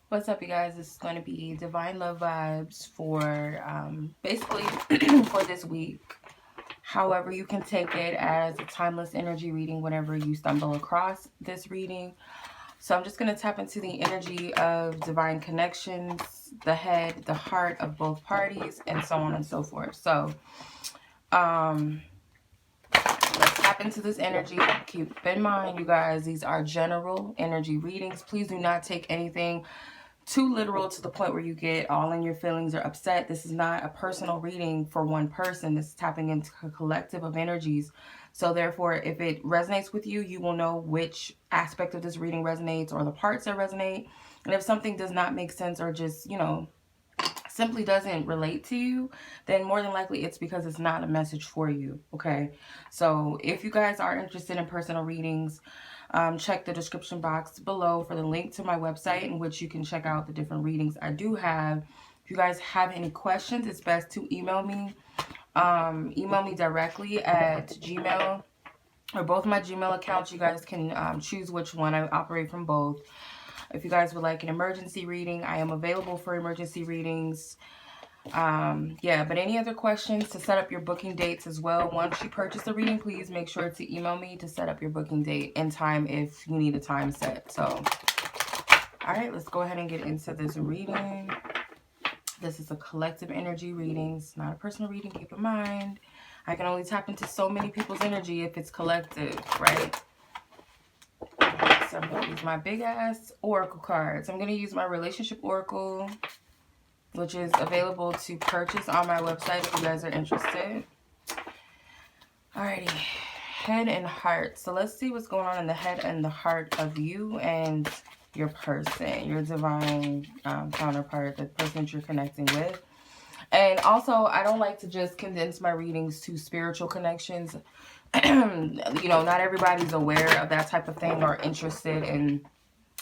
What's up, you guys? This is going to be Divine Love Vibes for basically for this week. However, you can take it as a timeless energy reading whenever you stumble across this reading. So I'm just going to tap into the energy of divine connections, the head, the heart of both parties, and so on and so forth. So let's tap into this energy. Keep in mind, you guys, these are general energy readings. Please do not take anything too literal to the point where you get all in your feelings or upset. This is not a personal reading for one person. This is tapping into a collective of energies. So therefore, if it resonates with you, you will know which aspect of this reading resonates or the parts that resonate. And if something does not make sense or just, simply doesn't relate to you, then more than likely it's because it's not a message for you. Okay, so if you guys are interested in personal readings, check the description box below for the link to my website in which you can check out the different readings I do have. If you guys have any questions, it's best to email me. Email me directly at Gmail or both my Gmail accounts. You guys can choose which one. I operate from both. If you guys would like an emergency reading, I am available for emergency readings. Yeah, but any other questions to set up your booking dates as well. Once you purchase the reading, please make sure to email me to set up your booking date and time if you need a time set. So, all right, let's go ahead and get into this reading. This is a collective energy reading. It's not a personal reading, keep in mind. I can only tap into so many people's energy if it's collective, right? So I'm going to use my big ass oracle cards. I'm going to use my relationship oracle, which is available to purchase on my website if you guys are interested. Alrighty, head and heart. So let's see what's going on in the head and the heart of you and your person, your divine counterpart, the person that you're connecting with. And also, I don't like to just condense my readings to spiritual connections. Not everybody's aware of that type of thing or interested in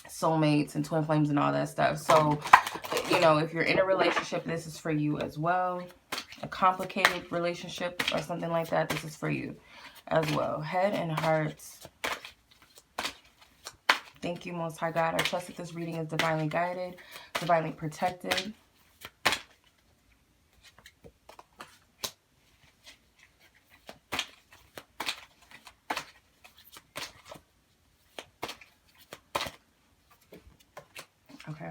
soulmates and twin flames and all that stuff. So, if you're in a relationship, this is for you as well. A complicated relationship or something like that, this is for you as well. Head and hearts. Thank you, Most High God. I trust that this reading is divinely guided, divinely protected. Okay.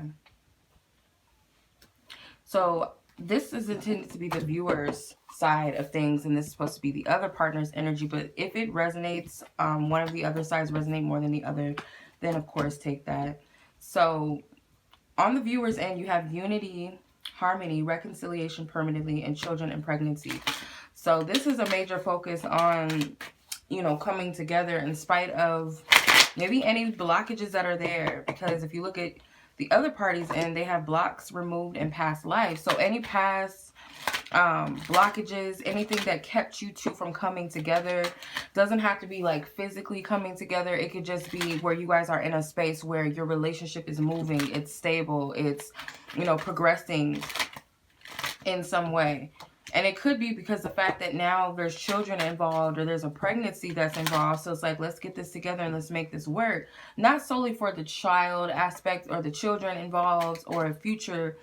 So this is intended to be the viewer's side of things, and this is supposed to be the other partner's energy. But if it resonates, one of the other sides resonate more than the other, then of course take that. So on the viewer's end, you have unity, harmony, reconciliation permanently, and children and pregnancy. So this is a major focus on, coming together in spite of maybe any blockages that are there. Because if you look at the other parties and they have blocks removed in past lives. So any past blockages, anything that kept you two from coming together, doesn't have to be like physically coming together. It could just be where you guys are in a space where your relationship is moving, it's stable, it's, progressing in some way. And it could be because the fact that now there's children involved or there's a pregnancy that's involved. So it's like, let's get this together and let's make this work. Not solely for the child aspect or the children involved or future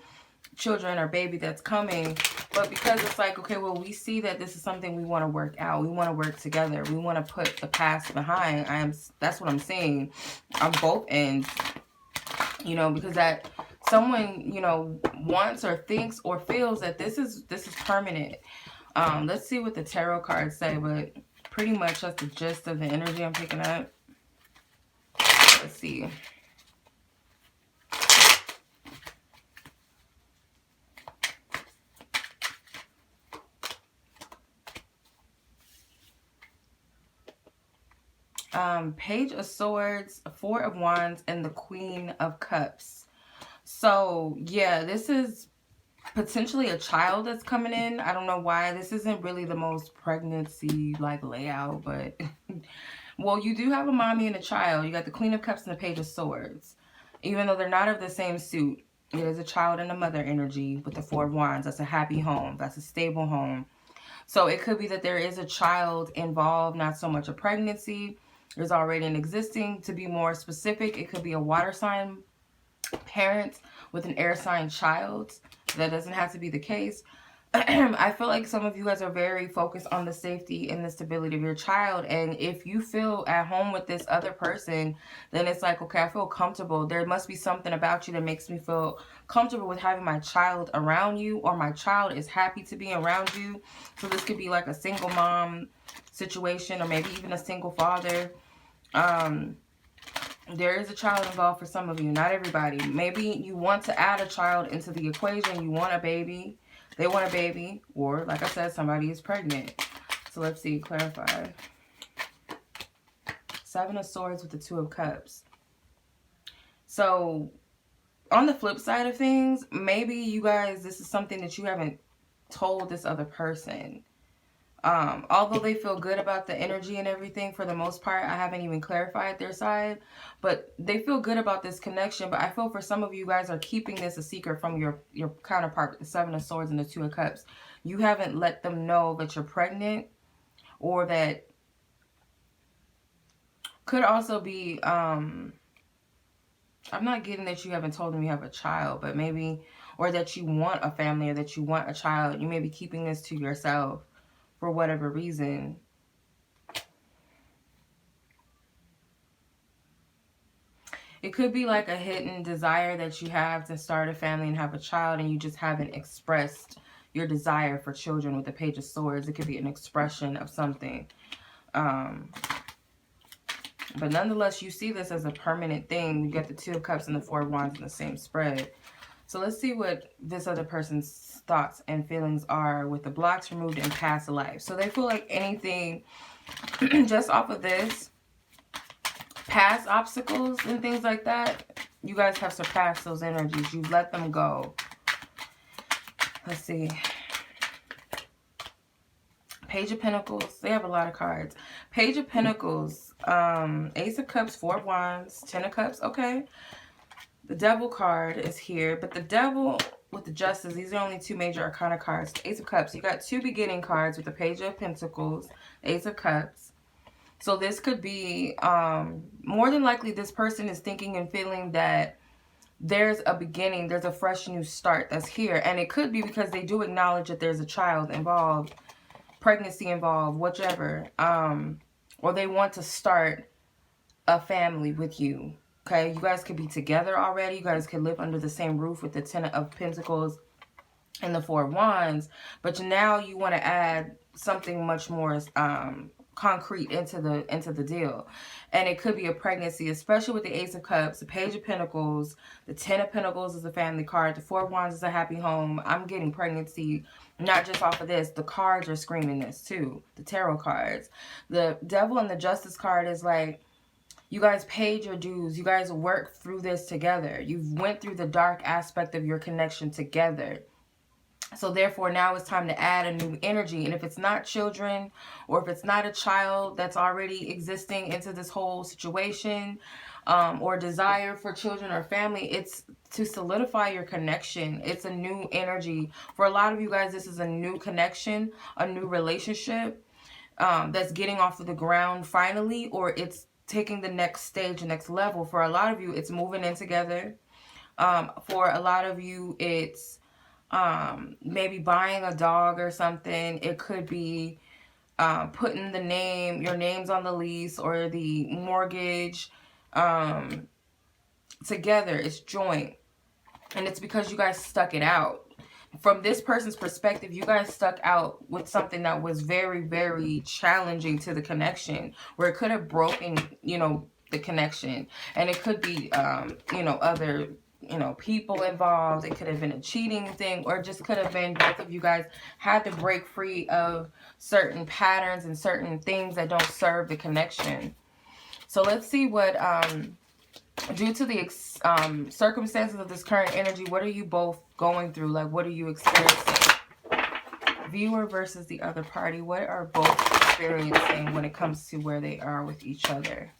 children or baby that's coming, but because it's like, okay, well, we see that this is something we want to work out. We want to work together. We want to put the past behind. That's what I'm saying on both ends, because that someone, wants or thinks or feels that this is permanent. Let's see what the tarot cards say, but pretty much that's the gist of the energy I'm picking up. Let's see. Page of Swords, Four of Wands, and the Queen of Cups. So, yeah, this is potentially a child that's coming in. I don't know why. This isn't really the most pregnancy-like layout, but... well, you do have a mommy and a child. You got the Queen of Cups and the Page of Swords. Even though they're not of the same suit, it is a child and a mother energy with the Four of Wands. That's a happy home. That's a stable home. So it could be that there is a child involved, not so much a pregnancy. There's already an existing. To be more specific, it could be a water sign, parents with an air sign child. That doesn't have to be the case. I feel like some of you guys are very focused on the safety and the stability of your child. And if you feel at home with this other person, then it's like, okay, I feel comfortable. There must be something about you that makes me feel comfortable with having my child around you, or my child is happy to be around you. So this could be like a single mom situation, or maybe even a single father. There is a child involved for some of you, not everybody. Maybe you want to add a child into the equation. You want a baby. They want a baby. Or, like I said, somebody is pregnant. So let's see. Clarify. Seven of Swords with the Two of Cups. So, on the flip side of things, maybe you guys, this is something that you haven't told this other person. Although they feel good about the energy and everything, for the most part, I haven't even clarified their side, but they feel good about this connection. But I feel for some of you guys are keeping this a secret from your counterpart with the Seven of Swords and the Two of Cups. You haven't let them know that you're pregnant, or that could also be, I'm not getting that you haven't told them you have a child, but maybe, or that you want a family, or that you want a child. You may be keeping this to yourself for whatever reason. It could be like a hidden desire that you have to start a family and have a child, and you just haven't expressed your desire for children with the Page of Swords. It could be an expression of something. But nonetheless, you see this as a permanent thing. You get the Two of Cups and the Four of Wands in the same spread. So let's see what this other person's thoughts and feelings are with the blocks removed in past life. So they feel like anything, just off of this, past obstacles and things like that, you guys have surpassed those energies. You've let them go. Let's see. Page of Pentacles. They have a lot of cards. Page of Pentacles. Ace of Cups, Four of Wands, Ten of Cups. Okay. The Devil card is here, but the Devil with the Justice, these are only two major arcana cards. Ace of Cups, you got two beginning cards with the Page of Pentacles, Ace of Cups. So this could be, more than likely, this person is thinking and feeling that there's a beginning, there's a fresh new start that's here. And it could be because they do acknowledge that there's a child involved, pregnancy involved, whichever. Or they want to start a family with you. Okay, you guys could be together already. You guys could live under the same roof with the Ten of Pentacles and the Four of Wands. But now you want to add something much more concrete into the deal. And it could be a pregnancy, especially with the Ace of Cups, the Page of Pentacles, the Ten of Pentacles is a family card, the Four of Wands is a happy home. I'm getting pregnancy, not just off of this. The cards are screaming this too, the tarot cards. The Devil and the Justice card is like, you guys paid your dues. You guys worked through this together. You've went through the dark aspect of your connection together. So therefore, now it's time to add a new energy. And if it's not children, or if it's not a child that's already existing into this whole situation, or desire for children or family, it's to solidify your connection. It's a new energy. For a lot of you guys, this is a new connection, a new relationship that's getting off of the ground finally, or it's taking the next stage, the next level. For a lot of you, it's moving in together. For a lot of you, it's maybe buying a dog or something. It could be putting your names on the lease or the mortgage together. It's joint. And it's because you guys stuck it out. From this person's perspective, you guys stuck out with something that was very, very challenging to the connection, where it could have broken, the connection. And it could be, other, people involved. It could have been a cheating thing, or it just could have been both of you guys had to break free of certain patterns and certain things that don't serve the connection. So let's see what, due to the circumstances of this current energy, what are you both going through? Like, what are you experiencing? Viewer versus the other party. What are both experiencing when it comes to where they are with each other?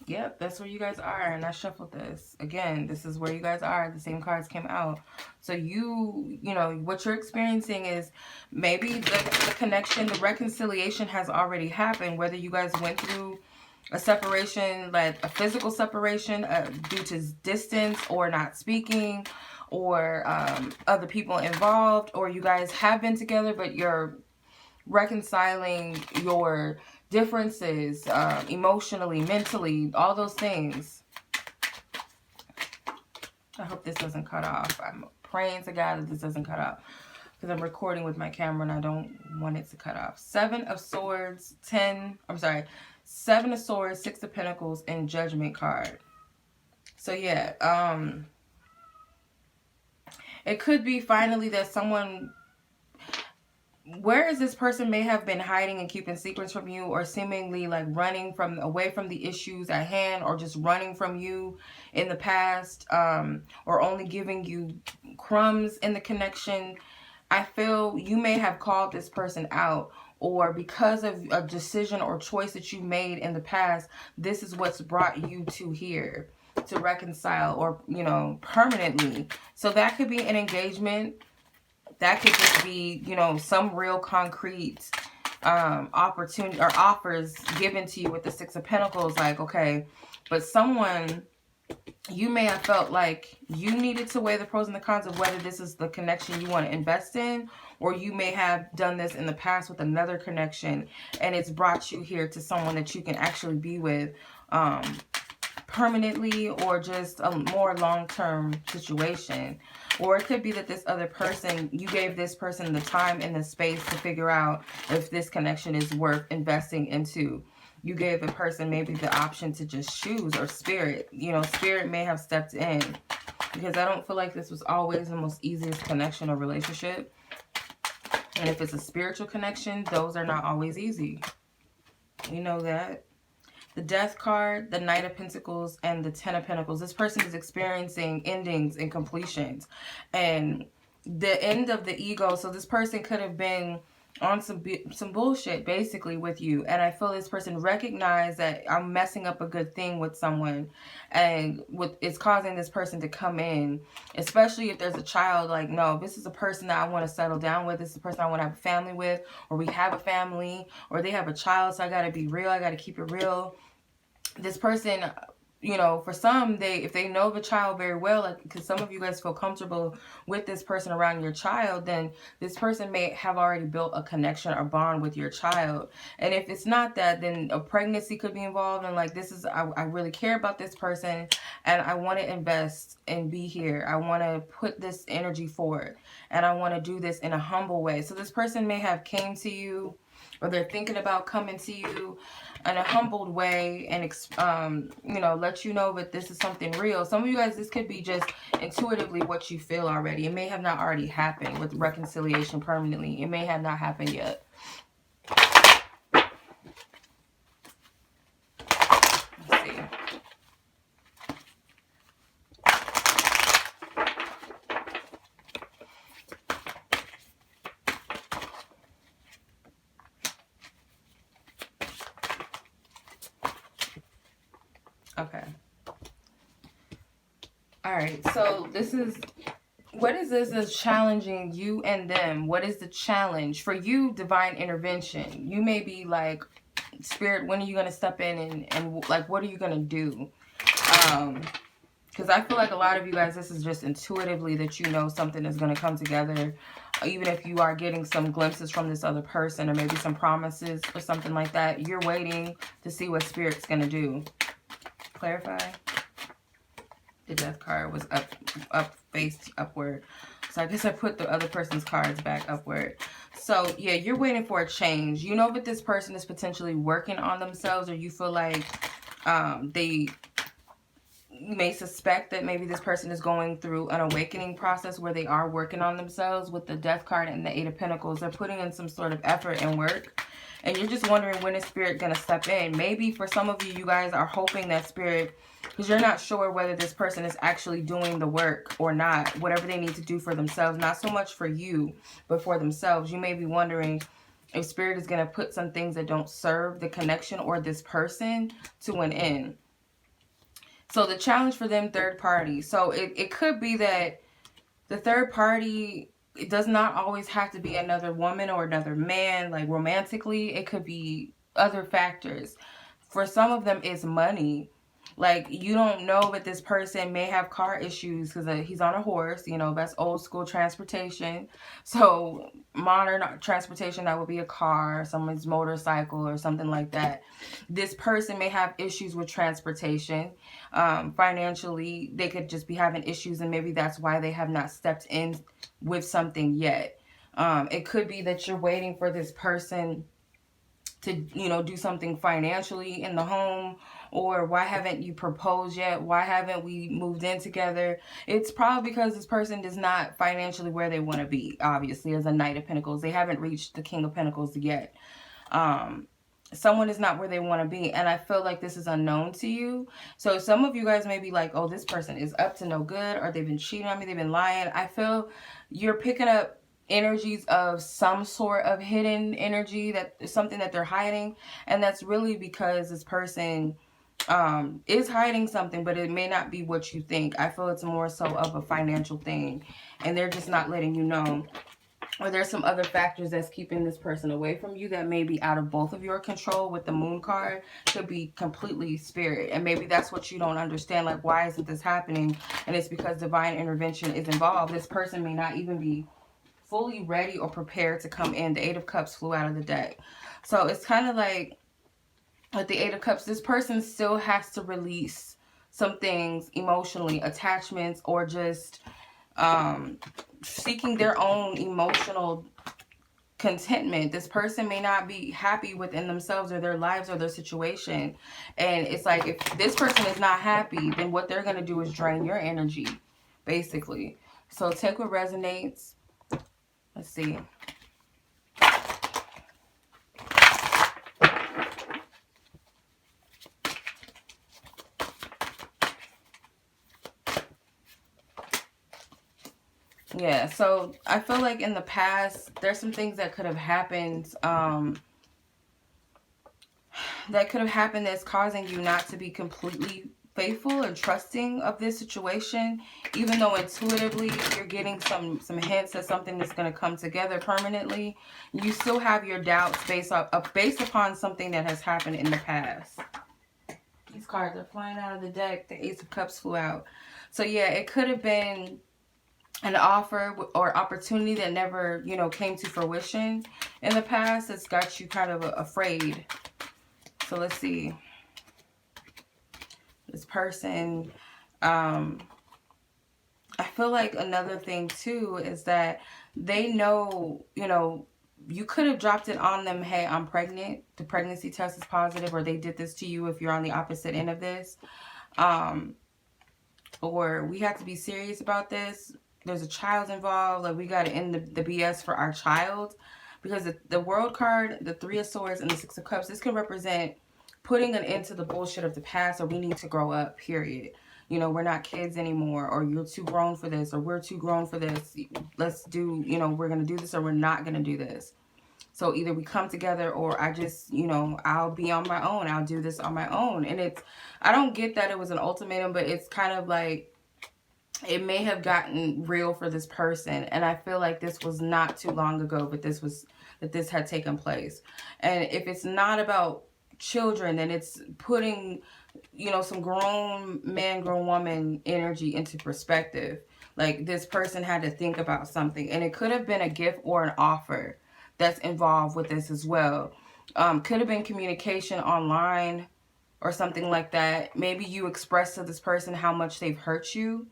Yep, that's where you guys are. And I shuffled this. Again, this is where you guys are. The same cards came out. So you know, what you're experiencing is maybe the connection, the reconciliation has already happened, whether you guys went through a separation, like a physical separation due to distance or not speaking, or other people involved, or you guys have been together but you're reconciling your differences emotionally, mentally, all those things. I hope this doesn't cut off. I'm praying to God that this doesn't cut off, because I'm recording with my camera and I don't want it to cut off. 7 of Swords, 7 of Swords, 6 of Pentacles, and Judgment card. So yeah, it could be finally that someone, whereas this person may have been hiding and keeping secrets from you, or seemingly like running from away from the issues at hand, or just running from you in the past, or only giving you crumbs in the connection. I feel you may have called this person out, or because of a decision or choice that you made in the past, this is what's brought you to here to reconcile, or, you know, permanently. So that could be an engagement. That could just be, you know, some real concrete opportunity or offers given to you with the 6 of Pentacles. Like, okay, but someone, you may have felt like you needed to weigh the pros and the cons of whether this is the connection you want to invest in, or you may have done this in the past with another connection and it's brought you here to someone that you can actually be with permanently, or just a more long-term situation. Or it could be that this other person, you gave this person the time and the space to figure out if this connection is worth investing into. You gave a person maybe the option to just choose, or spirit, you know, spirit may have stepped in, because I don't feel like this was always the most easiest connection or relationship. And if it's a spiritual connection, those are not always easy. You know that. The Death card, the Knight of Pentacles, and the 10 of Pentacles. This person is experiencing endings and completions. And the end of the ego. So this person could have been on some bullshit, basically, with you. And I feel this person recognized that I'm messing up a good thing with someone. And it's causing this person to come in. Especially if there's a child. Like, no, this is a person that I want to settle down with. This is a person I want to have a family with. Or we have a family. Or they have a child, so I got to be real. I got to keep it real. This person, you know, for some, if they know the child very well, like, because some of you guys feel comfortable with this person around your child, then this person may have already built a connection or bond with your child. And if it's not that, then a pregnancy could be involved. And like, this is, I really care about this person and I want to invest and be here. I want to put this energy forward and I want to do this in a humble way. So this person may have came to you, or they're thinking about coming to you in a humbled way and, you know, let you know that this is something real. Some of you guys, this could be just intuitively what you feel already. It may have not already happened with reconciliation permanently. It may have not happened yet. Let's see. Okay. All right. So this is, what is this is challenging you and them? What is the challenge for you? Divine intervention. You may be like, Spirit, when are you going to step in and like, what are you going to do? Because I feel like a lot of you guys, this is just intuitively that you know something is going to come together. Even if you are getting some glimpses from this other person, or maybe some promises or something like that, you're waiting to see what Spirit's going to do. Clarify. The Death card was up, faced upward. So I guess I put the other person's cards back upward. So yeah, you're waiting for a change. You know that this person is potentially working on themselves, or you feel like you may suspect that maybe this person is going through an awakening process where they are working on themselves. With the Death card and the 8 of Pentacles, they're putting in some sort of effort and work. And you're just wondering, when is Spirit going to step in? Maybe for some of you, you guys are hoping that Spirit, because you're not sure whether this person is actually doing the work or not, whatever they need to do for themselves, not so much for you, but for themselves. You may be wondering if Spirit is going to put some things that don't serve the connection or this person to an end. So the challenge for them, third party. So it could be that The third party, it does not always have to be another woman or another man, like romantically. It could be other factors. For some of them, it's money. Like, you don't know that this person may have car issues because he's on a horse. You know, that's old school transportation. So modern transportation, that would be a car, someone's motorcycle or something like that. This person may have issues with transportation. Financially, they could just be having issues, and maybe that's why they have not stepped in with something yet. It could be that you're waiting for this person to, you know, do something financially in the home, or why haven't you proposed yet? Why haven't we moved in together? It's probably because this person is not financially where they want to be, obviously, as a Knight of Pentacles. They haven't reached the King of Pentacles yet. Someone is not where they want to be, and I feel like this is unknown to you. So some of you guys may be like, oh, this person is up to no good, or they've been cheating on me, they've been lying. I feel you're picking up energies of some sort of hidden energy, that is something that they're hiding, and that's really because this person is hiding something, but it may not be what you think. I feel it's more so of a financial thing, and they're just not letting you know. Or there's some other factors that's keeping this person away from you that may be out of both of your control. With the Moon card, could be completely spirit. And maybe that's what you don't understand. Like, why isn't this happening? And it's because divine intervention is involved. This person may not even be fully ready or prepared to come in. The Eight of Cups flew out of the deck. So it's kind of like, with the Eight of Cups, this person still has to release some things emotionally, attachments, or just seeking their own emotional contentment. This person may not be happy within themselves or their lives or their situation. And it's like, if this person is not happy, then what they're going to do is drain your energy, basically. So take what resonates. Let's see. Yeah, so I feel like in the past, there's some things that could have happened, that's causing you not to be completely faithful and trusting of this situation, even though intuitively you're getting some hints that something is going to come together permanently. You still have your doubts based upon something that has happened in the past. These cards are flying out of the deck. The Ace of Cups flew out. So yeah, it could have been an offer or opportunity that never, you know, came to fruition in the past. It's got you kind of afraid. So let's see. This person, I feel like another thing too is that they know, you know, you could have dropped it on them. Hey, I'm pregnant. The pregnancy test is positive, or they did this to you if you're on the opposite end of this. Or we have to be serious about this. There's a child involved. Like, we got to end the BS for our child. Because the World card, the Three of Swords, and the Six of Cups, this can represent putting an end to the bullshit of the past, or we need to grow up, period. You know, we're not kids anymore, or you're too grown for this, or we're too grown for this. Let's do, you know, we're going to do this, or we're not going to do this. So either we come together, or I just, you know, I'll be on my own. I'll do this on my own. And it's, I don't get that it was an ultimatum, but it's kind of like, it may have gotten real for this person. And I feel like this was not too long ago, but this had taken place. And if it's not about children, then it's putting, you know, some grown man, grown woman energy into perspective. Like, this person had to think about something, and it could have been a gift or an offer that's involved with this as well. Could have been communication online or something like that. Maybe you express to this person how much they've hurt you.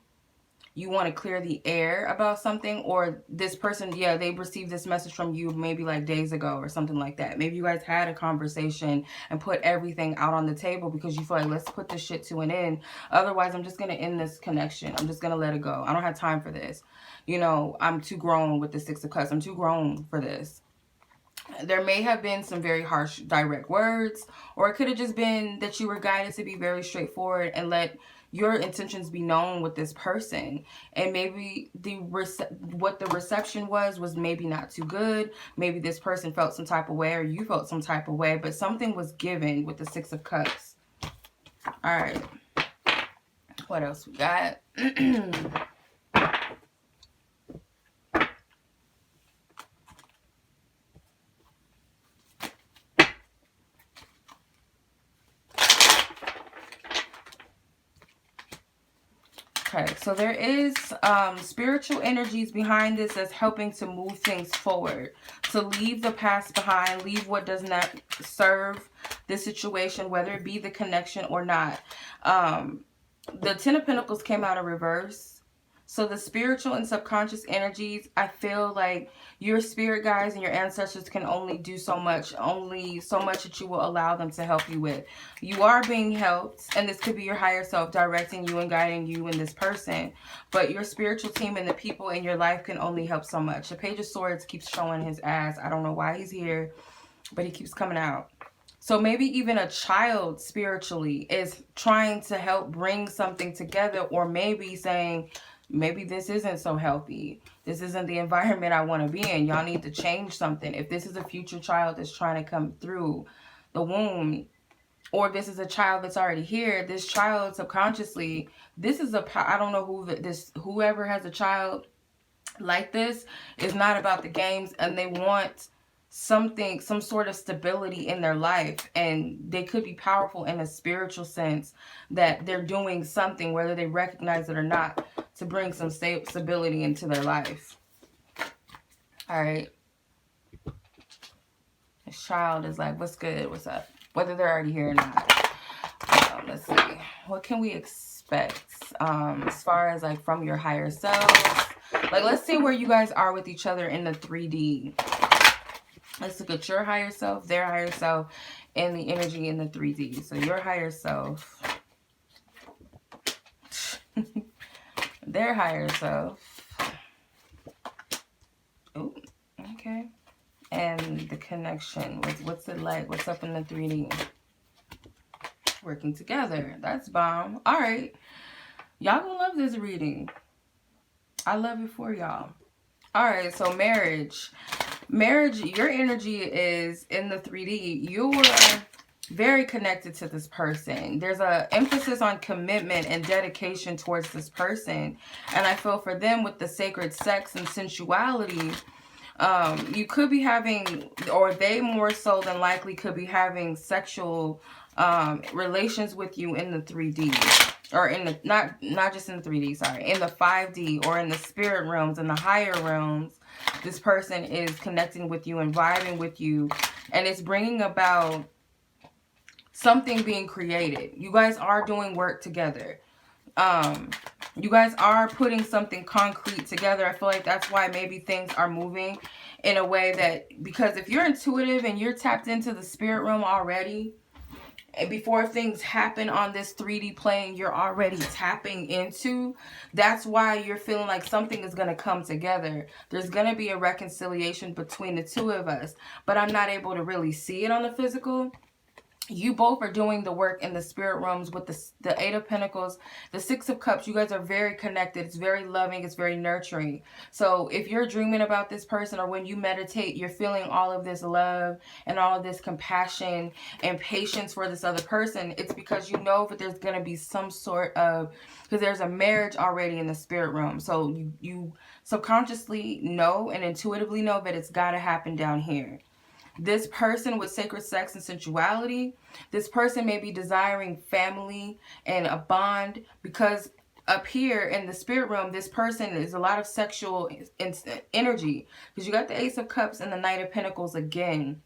You want to clear the air about something, or this person, yeah, they received this message from you maybe like days ago or something like that. Maybe you guys had a conversation and put everything out on the table because you feel like, let's put this shit to an end. Otherwise, I'm just going to end this connection. I'm just going to let it go. I don't have time for this. You know, I'm too grown with the Six of Cups. I'm too grown for this. There may have been some very harsh, direct words, or it could have just been that you were guided to be very straightforward and let your intentions be known with this person. And maybe what the reception was maybe not too good. Maybe this person felt some type of way, or you felt some type of way, but something was given with the Six of Cups. All right. What else we got? Okay, so there is spiritual energies behind this that's helping to move things forward, to leave the past behind, leave what does not serve the situation, whether it be the connection or not. The Ten of Pentacles came out of reverse. So the spiritual and subconscious energies, I feel like your spirit guides and your ancestors can only do so much, only so much that you will allow them to help you with. You are being helped, and this could be your higher self directing you and guiding you and this person. But your spiritual team and the people in your life can only help so much. The Page of Swords keeps showing his ass. I don't know why he's here, but he keeps coming out. So maybe even a child spiritually is trying to help bring something together, or maybe saying, maybe this isn't so healthy. This isn't the environment I want to be in. Y'all need to change something. If this is a future child that's trying to come through the womb, or if this is a child that's already here, this child subconsciously, this is I don't know whoever has a child like this is not about the games, and they want something, some sort of stability in their life, and they could be powerful in a spiritual sense, that they're doing something, whether they recognize it or not, to bring some stability into their life. All right. This child is like, what's good? What's up? Whether they're already here or not. Let's see. What can we expect as far as like from your higher self? Like, let's see where you guys are with each other in the 3D. Let's look at your higher self, their higher self, and the energy in the 3D. So your higher self, their higher self. Oh, okay. And the connection. What's it like? What's up in the 3D? Working together. That's bomb. All right. Y'all gonna love this reading. I love it for y'all. All right. So marriage. Marriage, your energy is in the 3D. You're very connected to this person. There's an emphasis on commitment and dedication towards this person. And I feel for them with the sacred sex and sensuality, you could be having, or they more so than likely could be having sexual relations with you in the 3D. Or in the, not just in the 3D, sorry, in the 5D or in the spirit realms, in the higher realms. This person is connecting with you and vibing with you, and it's bringing about something being created. You guys are doing work together. You guys are putting something concrete together. I feel like that's why maybe things are moving in a way that, because if you're intuitive and you're tapped into the spirit realm already, and before things happen on this 3D plane, you're already tapping into. That's why you're feeling like something is going to come together. There's going to be a reconciliation between the two of us. But I'm not able to really see it on the physical. You both are doing the work in the spirit realms with the Eight of Pentacles, the Six of Cups. You guys are very connected. It's very loving. It's very nurturing. So if you're dreaming about this person, or when you meditate, you're feeling all of this love and all of this compassion and patience for this other person. It's because you know that there's going to be some sort of, because there's a marriage already in the spirit realm. So you subconsciously know and intuitively know that it's got to happen down here. This person with sacred sex and sensuality, this person may be desiring family and a bond, because up here in the spirit realm, this person is a lot of sexual energy, because you got the Ace of Cups and the Knight of Pentacles again.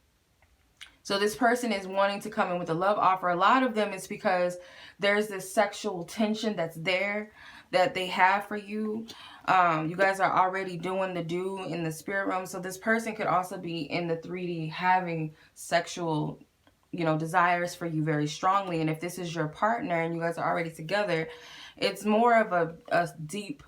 So this person is wanting to come in with a love offer. A lot of them is because there's this sexual tension that's there that they have for you. You guys are already doing the do in the spirit realm. So this person could also be in the 3D having sexual, desires for you very strongly. And if this is your partner and you guys are already together, it's more of a deep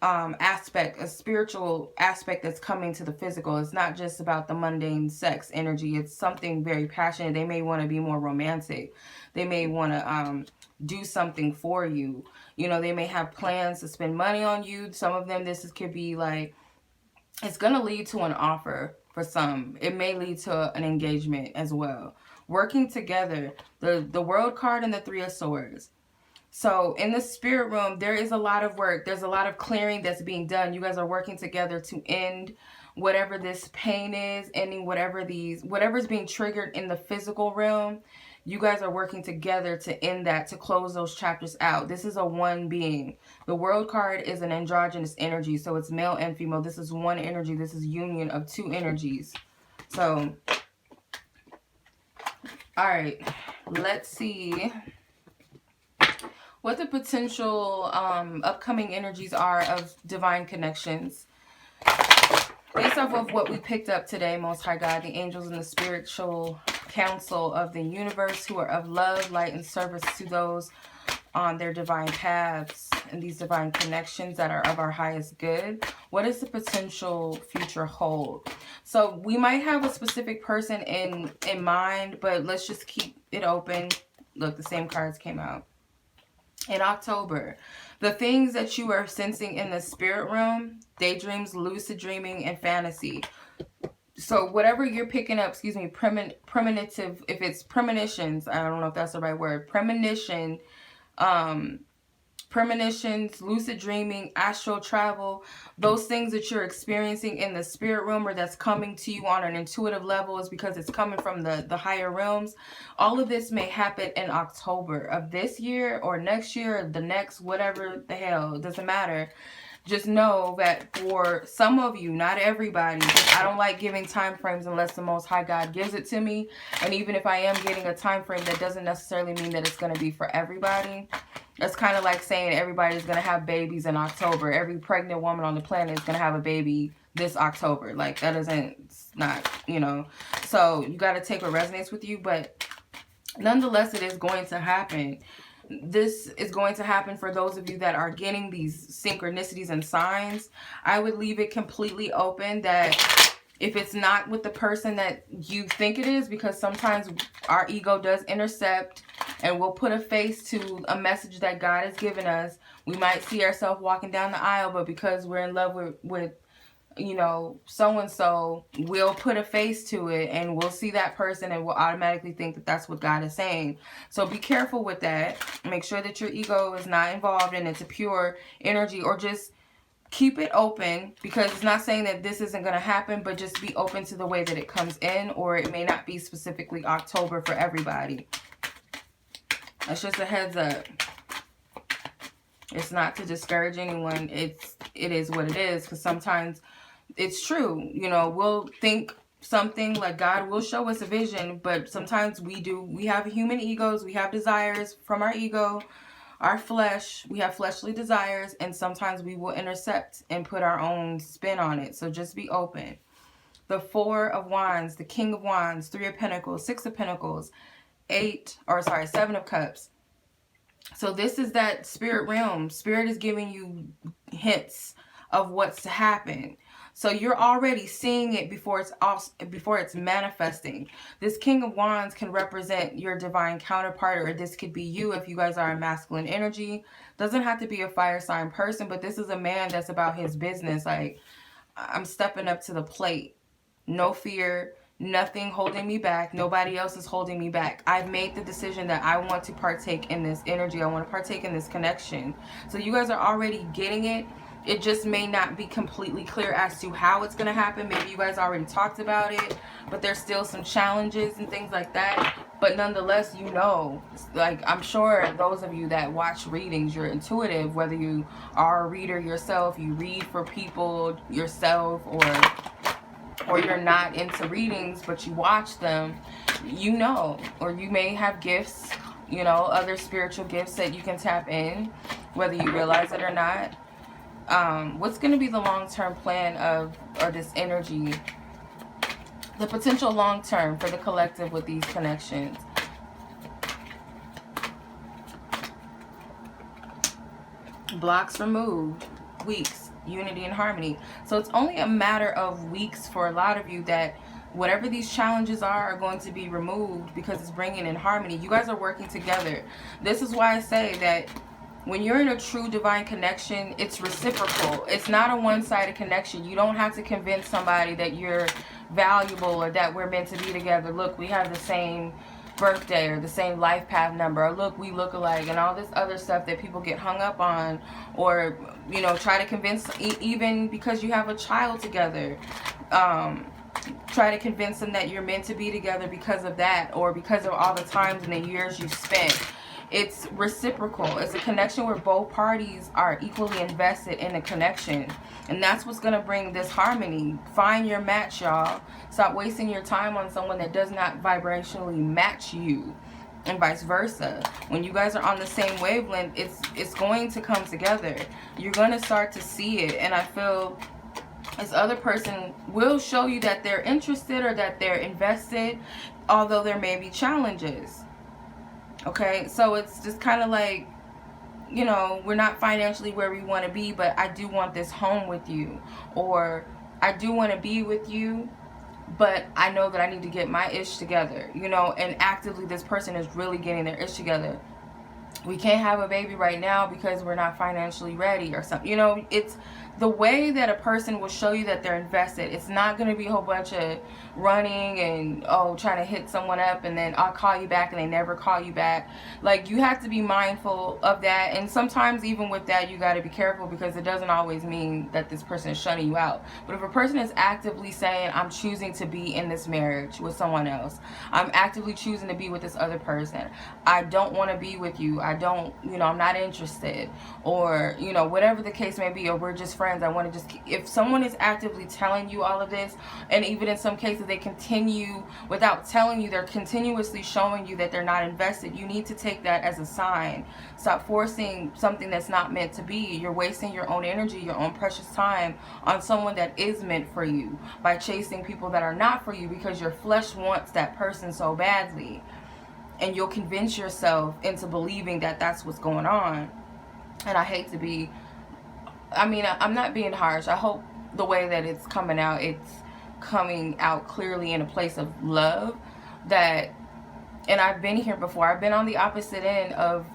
aspect, a spiritual aspect that's coming to the physical. It's not just about the mundane sex energy. It's something very passionate. They may want to be more romantic. They may want to do something for you. They may have plans to spend money on you. Some of them, could be like, it's going to lead to an offer for some. It may lead to an engagement as well. Working together, the World card and the Three of Swords. So in the spirit realm, there is a lot of work. There's a lot of clearing that's being done. You guys are working together to end whatever this pain is, ending whatever's being triggered in the physical realm. You guys are working together to end that, to close those chapters out. This is a one being. The World card is an androgynous energy, so it's male and female. This is one energy. This is union of two energies. So, all right, let's see what the potential upcoming energies are of divine connections. Based off of what we picked up today, Most High God, the angels and the spiritual council of the universe who are of love, light, and service to those on their divine paths and these divine connections that are of our highest good. What does the potential future hold? So we might have a specific person in mind, but let's just keep it open. Look, the same cards came out. In October, the things that you are sensing in the spirit realm, daydreams, lucid dreaming, and fantasy. So whatever you're picking up, excuse me, premonitive, if it's premonitions, I don't know if that's the right word, premonitions, lucid dreaming, astral travel, those things that you're experiencing in the spirit realm or that's coming to you on an intuitive level is because it's coming from the higher realms. All of this may happen in October of this year or next year or the next, whatever the hell, it doesn't matter. Just know that for some of you, not everybody, I don't like giving time frames unless the Most High God gives it to me. And even if I am getting a time frame, that doesn't necessarily mean that it's going to be for everybody. It's kind of like saying everybody's going to have babies in October. Every pregnant woman on the planet is going to have a baby this October. Like, that isn't, it's not, you know. So you got to take what resonates with you. But nonetheless, it is going to happen. This is going to happen for those of you that are getting these synchronicities and signs. I would leave it completely open that if it's not with the person that you think it is, because sometimes our ego does intercept and we'll put a face to a message that God has given us. We might see ourselves walking down the aisle, but because we're in love with you know, so-and-so, we'll put a face to it and we'll see that person and we'll automatically think that that's what God is saying. So be careful with that. Make sure that your ego is not involved and it's a pure energy, or just keep it open, because it's not saying that this isn't going to happen, but just be open to the way that it comes in, or it may not be specifically October for everybody. That's just a heads up. It's not to discourage anyone. It is what it is, because sometimes it's true. You know, we'll think something, like God will show us a vision, but sometimes we have human egos, we have desires from our ego, our flesh, we have fleshly desires, and sometimes we will intercept and put our own spin on it. So just be open. The Four of Wands, the King of Wands, Three of Pentacles, Six of Pentacles, Seven of Cups. So this is that spirit realm. Spirit is giving you hints of what's to happen. So you're already seeing it before it's manifesting. This King of Wands can represent your divine counterpart, or this could be you if you guys are a masculine energy. Doesn't have to be a fire sign person, but this is a man that's about his business. Like, I'm stepping up to the plate. No fear. Nothing holding me back. Nobody else is holding me back. I've made the decision that I want to partake in this energy. I want to partake in this connection. So you guys are already getting it. It just may not be completely clear as to how it's going to happen. Maybe you guys already talked about it, but there's still some challenges and things like that. But nonetheless, you know, like, I'm sure those of you that watch readings, you're intuitive, whether you are a reader yourself, you read for people yourself, or you're not into readings, but you watch them, you know, or you may have gifts, you know, other spiritual gifts that you can tap in, whether you realize it or not. What's going to be the long-term plan or this energy, the potential long-term for the collective with these connections? Blocks removed, weeks, unity and harmony. So it's only a matter of weeks for a lot of you that whatever these challenges are going to be removed, because it's bringing in harmony. You guys are working together. This is why I say that when you're in a true divine connection, it's reciprocal. It's not a one-sided connection. You don't have to convince somebody that you're valuable or that we're meant to be together. Look, we have the same birthday or the same life path number, or look, we look alike, and all this other stuff that people get hung up on, or, you know, try to convince, even because you have a child together, try to convince them that you're meant to be together because of that, or because of all the times and the years you've spent. It's reciprocal. It's a connection where both parties are equally invested in the connection. And that's what's going to bring this harmony. Find your match, y'all. Stop wasting your time on someone that does not vibrationally match you. And vice versa. When you guys are on the same wavelength, it's going to come together. You're going to start to see it. And I feel this other person will show you that they're interested or that they're invested, although there may be challenges. Okay, so it's just kind of like, you know, we're not financially where we want to be, but I do want this home with you. Or I do want to be with you, but I know that I need to get my ish together, you know, and actively this person is really getting their ish together. We can't have a baby right now because we're not financially ready or something. You know, it's the way that a person will show you that they're invested. It's not going to be a whole bunch of running and, oh, trying to hit someone up and then I'll call you back and they never call you back. Like, you have to be mindful of that. And sometimes even with that, you got to be careful, because it doesn't always mean that this person is shunning you out. But if a person is actively saying, I'm choosing to be in this marriage with someone else, I'm actively choosing to be with this other person, I don't want to be with you, I don't, you know, I'm not interested, or, you know, whatever the case may be, or we're just friends, I want to just, if someone is actively telling you all of this, and even in some cases they continue, without telling you, they're continuously showing you that they're not invested, you need to take that as a sign. Stop forcing something that's not meant to be. You're wasting your own energy, your own precious time on someone that is meant for you by chasing people that are not for you, because your flesh wants that person so badly. And you'll convince yourself into believing that that's what's going on. And I hate to be, I mean, I'm not being harsh. I hope the way that it's coming out clearly in a place of love. That, and I've been here before. I've been on the opposite end of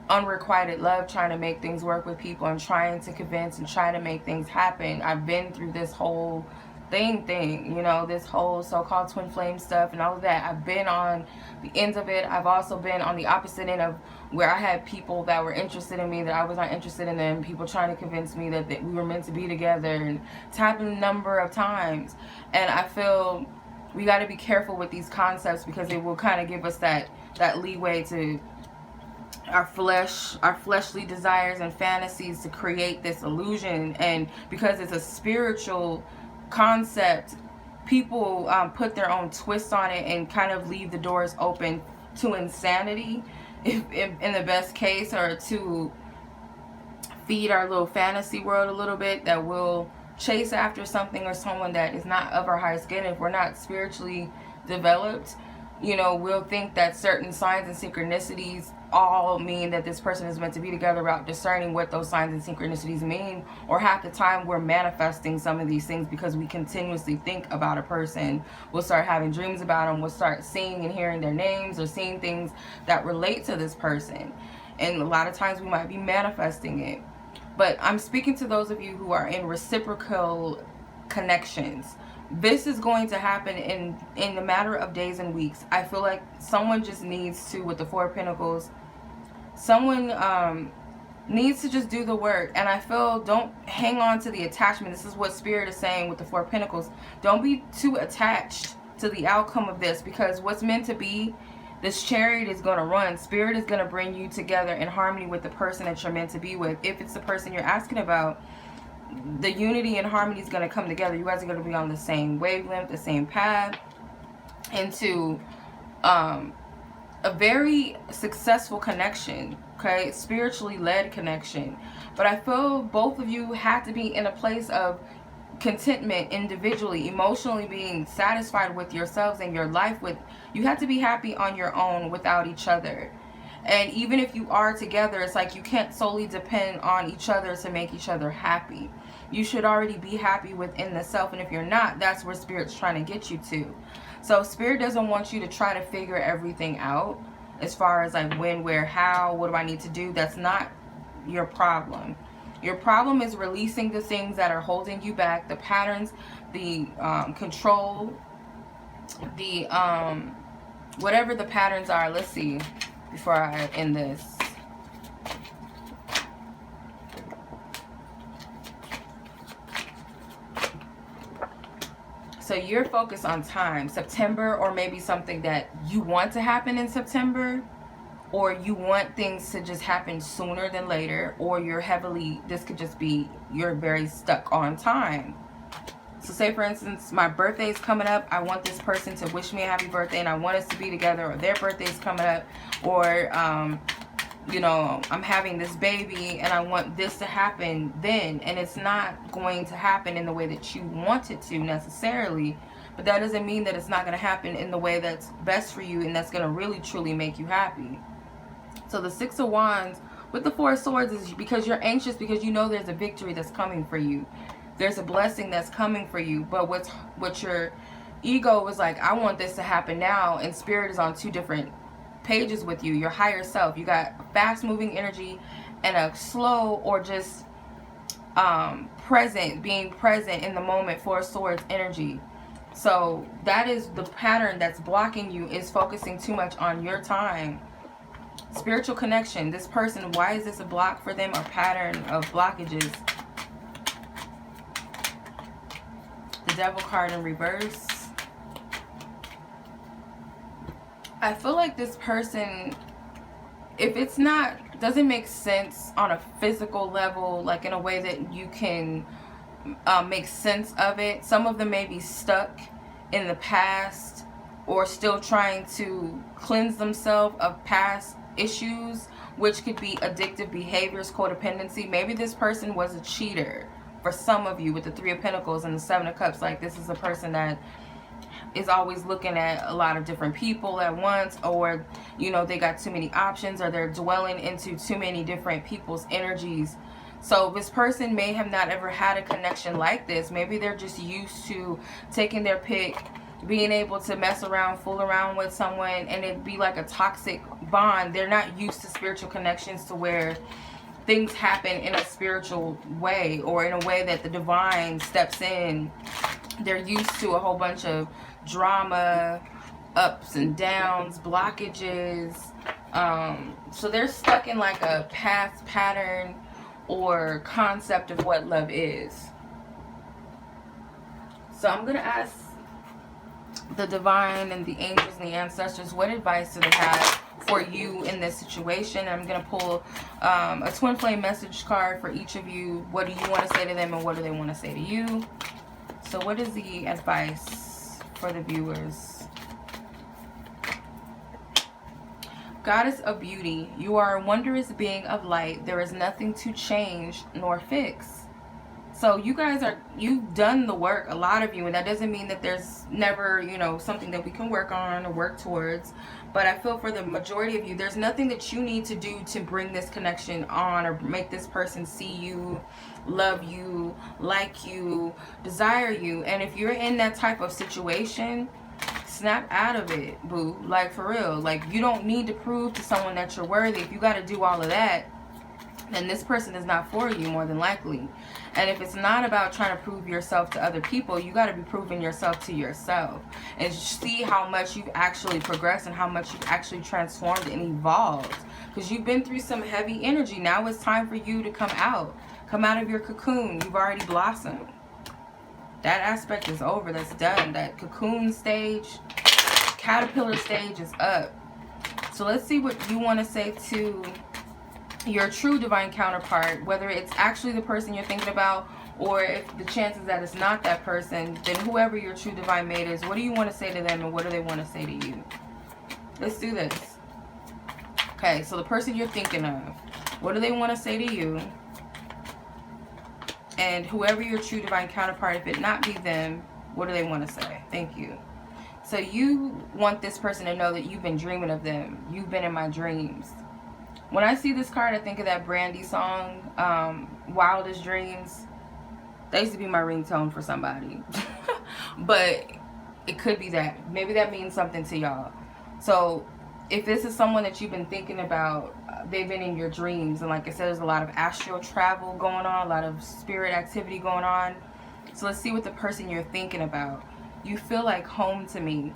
unrequited love, trying to make things work with people and trying to convince and trying to make things happen. I've been through this whole thing, you know, this whole so-called twin flame stuff and all of that. I've been on the ends of it. I've also been on the opposite end of where I had people that were interested in me that I was not interested in them, people trying to convince me that we were meant to be together, and it's happened a number of times. And I feel we got to be careful with these concepts, because it will kind of give us that leeway to our fleshly desires and fantasies to create this illusion. And because it's a spiritual concept, people put their own twist on it and kind of leave the doors open to insanity, if in the best case, or to feed our little fantasy world a little bit, that will chase after something or someone that is not of our highest good. If we're not spiritually developed, you know, we'll think that certain signs and synchronicities all mean that this person is meant to be together without discerning what those signs and synchronicities mean. Or half the time we're manifesting some of these things because we continuously think about a person. We'll start having dreams about them. We'll start seeing and hearing their names or seeing things that relate to this person. And a lot of times we might be manifesting it. But I'm speaking to those of you who are in reciprocal connections. This is going to happen in the matter of days and weeks. I feel like someone just needs to, with the Four of Pentacles, someone needs to just do the work. And I feel, don't hang on to the attachment. This is what Spirit is saying with the Four of Pentacles. Don't be too attached to the outcome of this, because what's meant to be, this chariot is going to run. Spirit is going to bring you together in harmony with the person that you're meant to be with. If it's the person you're asking about, the unity and harmony is going to come together. You guys are going to be on the same wavelength, the same path, into a very successful connection, okay? Spiritually led connection. But I feel both of you have to be in a place of contentment individually, emotionally being satisfied with yourselves and your life. With you have to be happy on your own without each other. And even if you are together, it's like you can't solely depend on each other to make each other happy. You should already be happy within the self. And if you're not, that's where Spirit's trying to get you to. So Spirit doesn't want you to try to figure everything out as far as like when, where, how, what do I need to do. That's not your problem. Your problem is releasing the things that are holding you back, the patterns, the control, the whatever the patterns are, let's see before I end this. So you're focused on time, September, or maybe something that you want to happen in September, or you want things to just happen sooner than later, or you're heavily, this could just be, you're very stuck on time. So say for instance, my birthday's coming up, I want this person to wish me a happy birthday and I want us to be together, or their birthday's coming up, or you know, I'm having this baby and I want this to happen then, and it's not going to happen in the way that you want it to necessarily, but that doesn't mean that it's not going to happen in the way that's best for you and that's going to really truly make you happy. So the Six of Wands with the Four of Swords is because you're anxious, because you know there's a victory that's coming for you. There's a blessing that's coming for you, but what your ego was like, I want this to happen now, and Spirit is on two different pages with you. Your higher self, you got fast moving energy and a slow or just being present in the moment, Four of Swords energy. So that is the pattern that's blocking you, is focusing too much on your time. Spiritual connection, this person, why is this a block for them, a pattern of blockages? The Devil card in reverse. I feel like this person, if it's not, doesn't make sense on a physical level, like in a way that you can make sense of it. Some of them may be stuck in the past or still trying to cleanse themselves of past issues, which could be addictive behaviors, codependency. Maybe this person was a cheater for some of you with the Three of Pentacles and the Seven of Cups. Like, this is a person that is always looking at a lot of different people at once, or you know, they got too many options, or they're dwelling into too many different people's energies. So this person may have not ever had a connection like this. Maybe they're just used to taking their pick, being able to mess around, fool around with someone, and it'd be like a toxic bond. They're not used to spiritual connections to where things happen in a spiritual way, or in a way that the divine steps in. They're used to a whole bunch of drama, ups and downs, blockages. So they're stuck in like a past pattern or concept of what love is. So I'm going to ask the divine and the angels and the ancestors, what advice do they have for you in this situation? I'm going to pull a twin flame message card for each of you. What do you want to say to them, and what do they want to say to you? So what is the advice for the viewers? Goddess of beauty, you are a wondrous being of light. There is nothing to change nor fix. So you guys you've done the work, a lot of you, and that doesn't mean that there's never, you know, something that we can work on or work towards. But I feel for the majority of you, there's nothing that you need to do to bring this connection on, or make this person see you, love you, like you, desire you. And if you're in that type of situation, snap out of it, boo. Like, for real. Like, you don't need to prove to someone that you're worthy. If you got to do all of that, then this person is not for you, more than likely. And if it's not about trying to prove yourself to other people, you got to be proving yourself to yourself, and see how much you've actually progressed and how much you've actually transformed and evolved. Because you've been through some heavy energy. Now it's time for you to come out of your cocoon. You've already blossomed. That aspect is over. That's done. That cocoon stage, caterpillar stage is up. So let's see what you want to say to your true divine counterpart, whether it's actually the person you're thinking about, or if the chances that it's not that person, then whoever your true divine mate is, what do you want to say to them, and what do they want to say to you? Let's do this. Okay, so the person you're thinking of, what do they want to say to you? And whoever your true divine counterpart, if it not be them, what do they want to say? Thank you. So you want this person to know that you've been dreaming of them. You've been in my dreams. When I see this card, I think of that Brandy song, Wildest Dreams. That used to be my ringtone for somebody. But it could be that. Maybe that means something to y'all. So if this is someone that you've been thinking about, they've been in your dreams. And like I said, there's a lot of astral travel going on, a lot of spirit activity going on. So let's see what the person you're thinking about. You feel like home to me.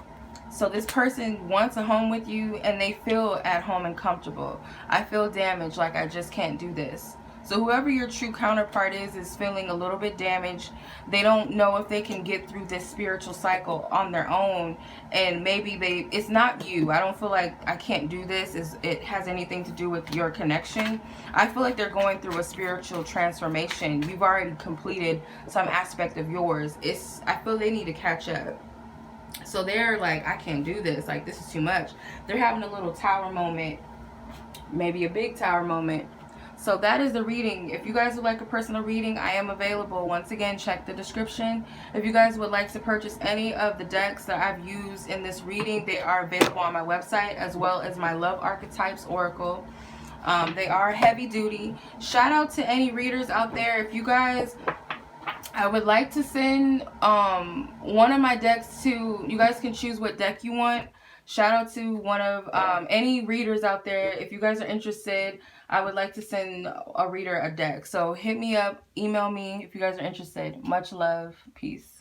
So this person wants a home with you and they feel at home and comfortable. I feel damaged, like I just can't do this. So whoever your true counterpart is feeling a little bit damaged. They don't know if they can get through this spiritual cycle on their own. And maybe it's not you. I don't feel like I can't do this. It has anything to do with your connection. I feel like they're going through a spiritual transformation. You've already completed some aspect of yours. I feel they need to catch up. So they're like, I can't do this. Like, this is too much. They're having a little tower moment. Maybe a big tower moment. So that is the reading. If you guys would like a personal reading, I am available. Once again, check the description. If you guys would like to purchase any of the decks that I've used in this reading, they are available on my website, as well as my Love Archetypes Oracle. They are heavy duty. Shout out to any readers out there. If you guys, I would like to send one of my decks to, you guys can choose what deck you want. Shout out to one of any readers out there. If you guys are interested, I would like to send a reader a deck. So hit me up, email me if you guys are interested. Much love. Peace.